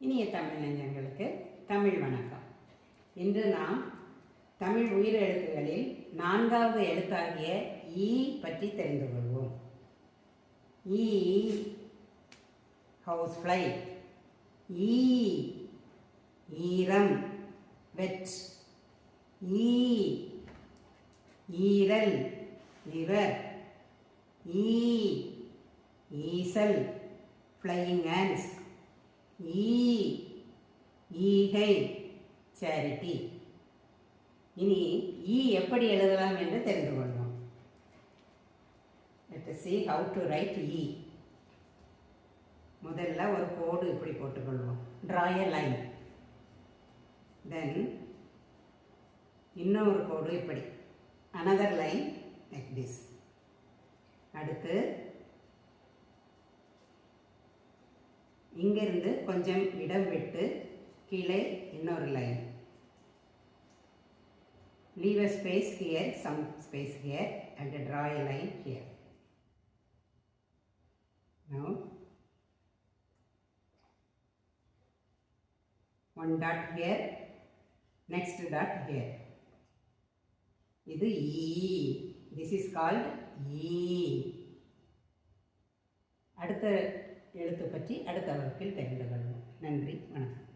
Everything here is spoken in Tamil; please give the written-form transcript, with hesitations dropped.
இனிய தமிழ் நெஞ்சங்களுக்கு தமிழ் வணக்கம். இன்று நாம் தமிழ் உயிரெழுத்துகளில் 4வது எழுத்தாகிய ஈ பற்றி தெரிந்து கொள்வோம். ஈ ஹவுஸ் ஃப்ளை, ஈ ஈரம் வெட், ஈ ஈரல் லிவர், ஈ ஈசல் ஃப்ளையிங் ஆண்ட்ஸ், ஈகை சேரிட்டி. இனி ஈ எப்படி எழுதலாம் என்று தெரிந்து கொள்வோம். Let us see how to write ஈ. முதல்ல ஒரு கோடு இப்படி போட்டுக்கொள்வோம். Draw a line. Then இன்னொரு கோடு இப்படி, another line like this. அடுத்து இங்கிருந்து கொஞ்சம் இடம் விட்டு கீழே இன்னொரு line. Leave a space here, some space here, and draw a line here. Now one dot here, next dot here. இது ஈ. This is called ஈ. அடுத்த எழுத்து பற்றி அடுத்த வகுப்பில் தெரிந்து கொள்வோம். நன்றி, வணக்கம்.